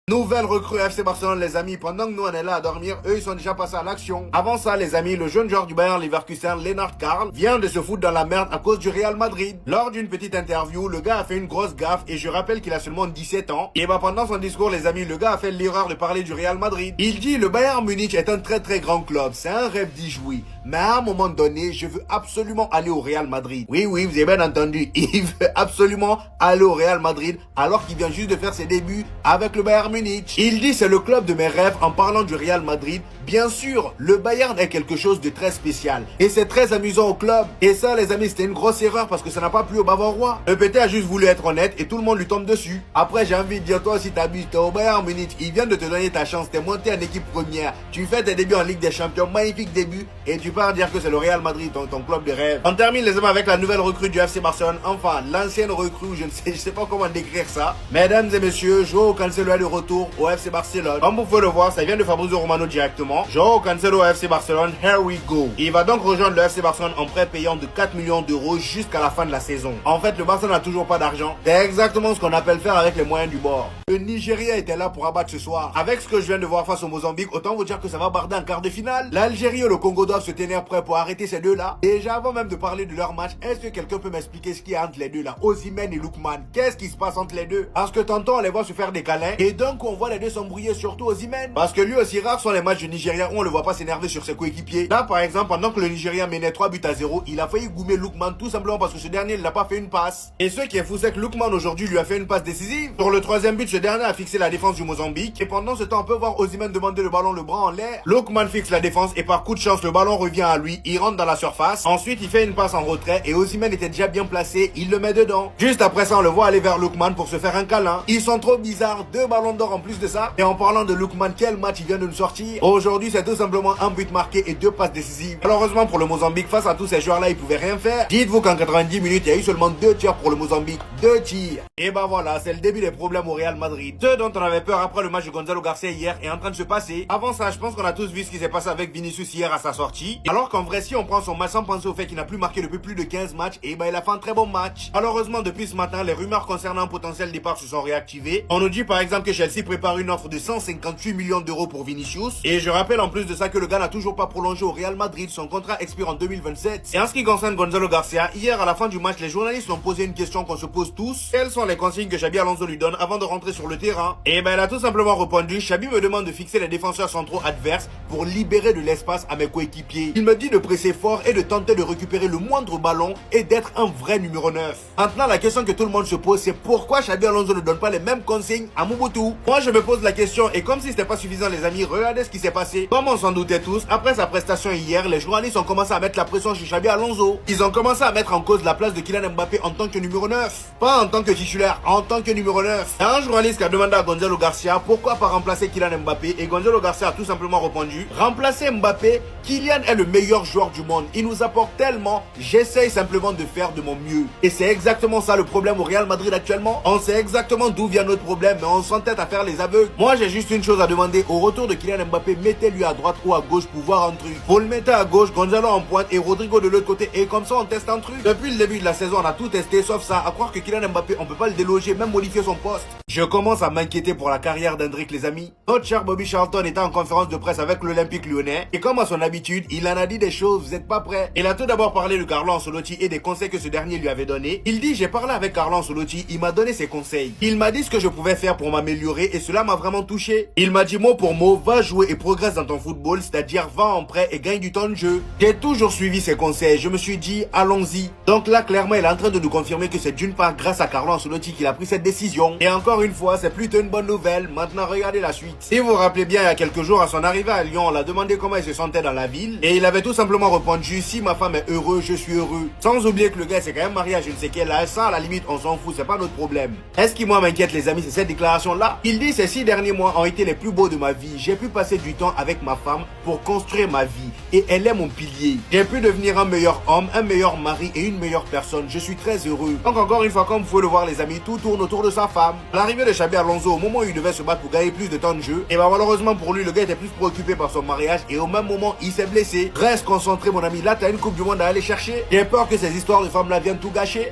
Nouvelle recrue FC Barcelone les amis, pendant que nous on est là à dormir, eux ils sont déjà passés à l'action. Avant ça les amis, le jeune joueur du Bayern Leverkusen, Lennart Karl, vient de se foutre dans la merde à cause du Real Madrid. Lors d'une petite interview, le gars a fait une grosse gaffe et je rappelle qu'il a seulement 17 ans. Et pendant son discours les amis, le gars a fait l'erreur de parler du Real Madrid. Il dit le Bayern Munich est un très grand club, c'est un rêve d'y jouer. Mais à un moment donné, je veux absolument aller au Real Madrid. Oui, vous avez bien entendu, il veut absolument aller au Real Madrid alors qu'il vient juste de faire ses débuts avec le Bayern Munich. Il dit c'est le club de mes rêves en parlant du Real Madrid. Bien sûr, le Bayern est quelque chose de très spécial et c'est très amusant au club. Et ça les amis, c'était une grosse erreur parce que ça n'a pas plu au Bavarois. Le PT a juste voulu être honnête et tout le monde lui tombe dessus. Après j'ai envie de dire toi aussi t'abuses, t'es au Bayern Munich, il vient de te donner ta chance, t'es monté en équipe première, tu fais tes débuts en Ligue des Champions, magnifique début et tu pars dire que c'est le Real Madrid, ton club de rêve. On termine les amis avec la nouvelle recrue du FC Barcelone, enfin l'ancienne recrue, je sais pas comment décrire ça. Mesdames et messieurs, Joao Cancelo est de retour au FC Barcelone. Comme vous pouvez le voir, ça vient de Fabrizio Romano directement. Joao Cancelo au FC Barcelone, here we go. Il va donc rejoindre le FC Barcelone en prêt payant de 4 millions d'euros jusqu'à la fin de la saison. En fait, le Barça n'a toujours pas d'argent. C'est exactement ce qu'on appelle faire avec les moyens du bord. Le Nigeria était là pour abattre ce soir. Avec ce que je viens de voir face au Mozambique, autant vous dire que ça va barder en quart de finale. L'Algérie et le Congo doivent se tenir prêts pour arrêter ces deux-là. Déjà avant même de parler de leur match, est-ce que quelqu'un peut m'expliquer ce qu'il y a entre les deux là, Osimhen et Lookman? Qu'est-ce qui se passe entre les deux? Parce que tantôt on les voit se faire des câlins et donc on voit les deux s'embrouiller, surtout Osimhen. Parce que lui aussi rares sont les matchs du Nigeria où on le voit pas s'énerver sur ses coéquipiers. Là par exemple, pendant que le Nigeria menait 3-0, il a failli goumer Lookman tout simplement parce que ce dernier ne l'a pas fait une passe. Et ce qui est fou c'est que Lookman aujourd'hui lui a fait une passe décisive. Sur le troisième but, ce dernier a fixé la défense du Mozambique et pendant ce temps on peut voir Osimhen demander le ballon le bras en l'air. Lookman fixe la défense et par coup de chance le ballon revient à lui, il rentre dans la surface. Ensuite il fait une passe en retrait et Osimhen était déjà bien placé, il le met dedans. Juste après ça on le voit aller vers Lookman pour se faire un câlin. Ils sont trop bizarres, 2 ballons d'or en plus de ça. Et en parlant de Lookman, quel match il vient de nous sortir. Aujourd'hui c'est tout simplement un but marqué et 2 passes décisives. Malheureusement pour le Mozambique, face à tous ces joueurs là ils pouvaient rien faire. Dites-vous qu'en 90 minutes il y a eu seulement 2 tirs pour le Mozambique, 2 tirs. Et voilà, c'est le début des problèmes au Real Madrid. Ce dont on avait peur après le match de Gonzalo Garcia hier est en train de se passer. Avant ça, je pense qu'on a tous vu ce qui s'est passé avec Vinicius hier à sa sortie. Alors qu'en vrai, si on prend son match sans penser au fait qu'il n'a plus marqué depuis plus de 15 matchs, et il a fait un très bon match. Malheureusement, depuis ce matin, les rumeurs concernant un potentiel départ se sont réactivées. On nous dit par exemple que Chelsea prépare une offre de 158 millions d'euros pour Vinicius. Et je rappelle en plus de ça que le gars n'a toujours pas prolongé au Real Madrid. Son contrat expire en 2027. Et en ce qui concerne Gonzalo Garcia, hier à la fin du match, les journalistes ont posé une question qu'on se pose tous. Quelles sont les consignes que Xabi Alonso lui donne avant de rentrer sur le terrain? Et il a tout simplement répondu: Xabi me demande de fixer les défenseurs centraux adverses pour libérer de l'espace à mes coéquipiers. Il me dit de presser fort et de tenter de récupérer le moindre ballon et d'être un vrai numéro 9. Maintenant, la question que tout le monde se pose, c'est pourquoi Xabi Alonso ne donne pas les mêmes consignes à Mobutu? Moi, je me pose la question et comme si c'était pas suffisant les amis, regardez ce qui s'est passé. Comme on s'en doutait tous, après sa prestation hier, les journalistes ont commencé à mettre la pression sur Xabi Alonso. Ils ont commencé à mettre en cause la place de Kylian Mbappé en tant que numéro 9. Pas en tant que titulaire, en tant que numéro 9. Et un journaliste qui a demandé à Gonzalo Garcia pourquoi pas remplacer Kylian Mbappé et Gonzalo Garcia a tout simplement répondu: remplacer Mbappé, Kylian est le meilleur joueur du monde, il nous apporte tellement, j'essaye simplement de faire de mon mieux. Et c'est exactement ça le problème au Real Madrid actuellement. On sait exactement d'où vient notre problème mais on s'entête à faire les aveugles. Moi j'ai juste une chose à demander: au retour de Kylian Mbappé, mettez-lui à droite ou à gauche pour voir un truc. Vous le mettez à gauche, Gonzalo en pointe et Rodrigo de l'autre côté et comme ça on teste un truc. Depuis le début de la saison on a tout testé sauf ça, à croire que Kylian Mbappé on peut pas le déloger, même modifier son poste. Je commence à m'inquiéter pour la carrière d'Hendrick les amis. Notre cher Bobby Charlton était en conférence de presse avec l'Olympique Lyonnais et comme à son habitude, il en a dit des choses, vous êtes pas prêts. Il a tout d'abord parlé de Carlo Ancelotti et des conseils que ce dernier lui avait donné. Il dit: j'ai parlé avec Carlo Ancelotti, il m'a donné ses conseils. Il m'a dit ce que je pouvais faire pour m'améliorer et cela m'a vraiment touché. Il m'a dit mot pour mot: va jouer et progresse dans ton football, c'est-à-dire va en prêt et gagne du temps de jeu. J'ai toujours suivi ses conseils, je me suis dit allons-y. Donc là clairement il est en train de nous confirmer que c'est d'une part grâce à Carlo Ancelotti qu'il a pris cette décision. Et encore une fois, c'est plutôt une bonne nouvelle. Maintenant regardez la suite. Si vous vous rappelez bien, il y a quelques jours à son arrivée à Lyon, on l'a demandé comment il se sentait dans la ville et il avait tout simplement répondu: si ma femme est heureuse, je suis heureux. Sans oublier que le gars c'est quand même marié à je ne sais quel âge. Ça à la limite on s'en fout, c'est pas notre problème. Est-ce qui moi m'inquiète les amis, c'est cette déclaration là. Il dit: ces 6 derniers mois ont été les plus beaux de ma vie. J'ai pu passer du temps avec ma femme pour construire ma vie et elle est mon pilier. J'ai pu devenir un meilleur homme, un meilleur mari et une meilleure personne. Je suis très heureux. Donc encore une fois, comme vous pouvez le voir les amis, tout tourne autour de sa femme. À l'arrivée de Xabi Alonso, au moment où il devait se battre pour gagner plus de temps de jeu, et malheureusement pour lui, le gars était plus préoccupé par son mariage et au même moment il s'est blessé. Reste concentré mon ami, là t'as une coupe du monde à aller chercher. J'ai peur que ces histoires de femmes là viennent tout gâcher.